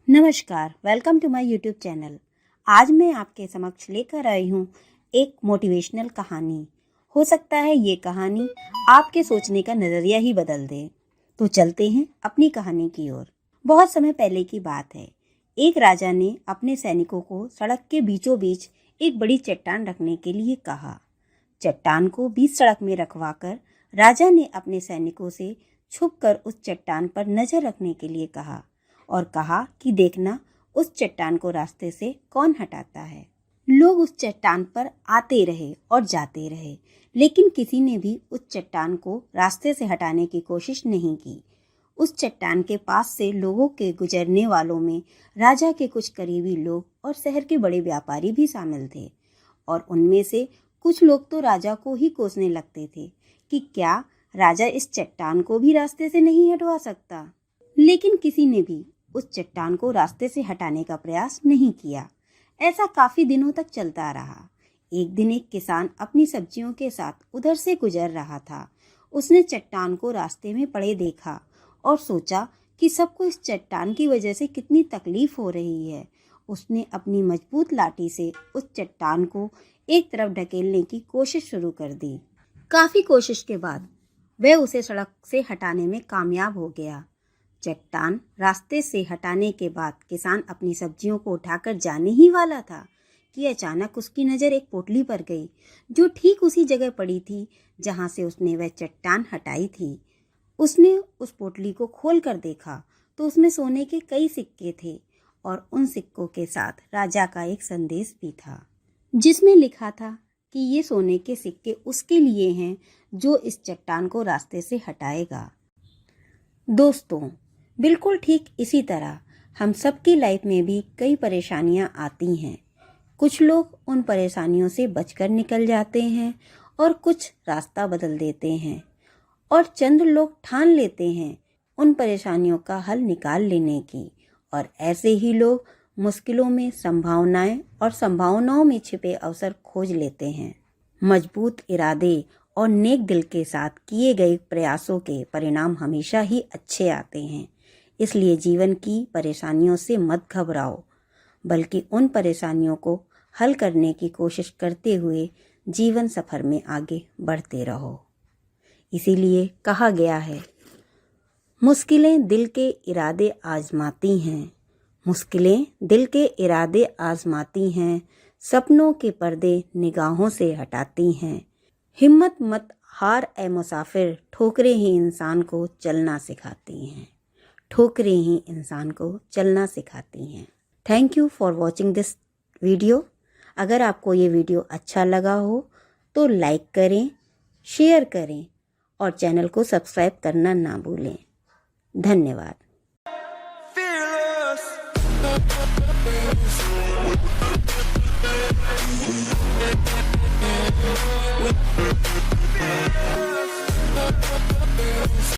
नमस्कार, welcome to my YouTube channel. आज मैं आपके समक्ष लेकर आई हूँ एक मोटिवेशनल कहानी। हो सकता है ये कहानी आपके सोचने का नज़रिया ही बदल दे। तो चलते हैं अपनी कहानी की ओर। बहुत समय पहले की बात है। एक राजा ने अपने सैनिकों को सड़क के बीचों बीच एक बड़ी चट्टान रखने के लिए कहा। चट्टान को बीच सड़क में रखवाकर राजा ने अपने सैनिकों से छुपकर उस चट्टान पर नज़र रखने के लिए कहा और कहा कि देखना उस चट्टान को रास्ते से कौन हटाता है। लोग उस चट्टान पर आते रहे और जाते रहे, लेकिन किसी ने भी उस चट्टान को रास्ते से हटाने की कोशिश नहीं की। उस चट्टान के पास से लोगों के गुजरने वालों में राजा के कुछ करीबी लोग और शहर के बड़े व्यापारी भी शामिल थे, और उनमें से कुछ लोग तो राजा को ही कोसने लगते थे कि क्या राजा इस चट्टान को भी रास्ते से नहीं हटवा सकता। लेकिन किसी ने भी उस चट्टान को रास्ते से हटाने का प्रयास नहीं किया। ऐसा काफी दिनों तक चलता रहा। एक दिन एक किसान अपनी सब्जियों के साथ उधर से गुजर रहा था। उसने चट्टान को रास्ते में पड़े देखा और सोचा कि सबको इस चट्टान की वजह से कितनी तकलीफ हो रही है। उसने अपनी मजबूत लाठी से उस चट्टान को एक तरफ ढकेलने की कोशिश शुरू कर दी। काफी कोशिश के बाद वह उसे सड़क से हटाने में कामयाब हो गया। चट्टान रास्ते से हटाने के बाद किसान अपनी सब्जियों को उठाकर जाने ही वाला था कि अचानक उसकी नज़र एक पोटली पर गई, जो ठीक उसी जगह पड़ी थी जहां से उसने वह चट्टान हटाई थी। उसने उस पोटली को खोल कर देखा तो उसमें सोने के कई सिक्के थे, और उन सिक्कों के साथ राजा का एक संदेश भी था, जिसमें लिखा था कि ये सोने के सिक्के उसके लिए हैं जो इस चट्टान को रास्ते से हटाएगा। दोस्तों, बिल्कुल ठीक इसी तरह हम सबकी लाइफ में भी कई परेशानियां आती हैं। कुछ लोग उन परेशानियों से बचकर निकल जाते हैं और कुछ रास्ता बदल देते हैं, और चंद लोग ठान लेते हैं उन परेशानियों का हल निकाल लेने की, और ऐसे ही लोग मुश्किलों में संभावनाएं और संभावनाओं में छिपे अवसर खोज लेते हैं। मजबूत इरादे और नेक दिल के साथ किए गए प्रयासों के परिणाम हमेशा ही अच्छे आते हैं। इसलिए जीवन की परेशानियों से मत घबराओ, बल्कि उन परेशानियों को हल करने की कोशिश करते हुए जीवन सफर में आगे बढ़ते रहो। इसीलिए कहा गया है, मुश्किलें दिल के इरादे आजमाती हैं, मुश्किलें दिल के इरादे आजमाती हैं, सपनों के पर्दे निगाहों से हटाती हैं। हिम्मत मत हार ए मुसाफिर, ठोकरें ही इंसान को चलना सिखाती हैं, ठोकरें ही इंसान को चलना सिखाती हैं। Thank you for watching this video. अगर आपको ये वीडियो अच्छा लगा हो तो लाइक करें, शेयर करें और चैनल को सब्सक्राइब करना ना भूलें। धन्यवाद।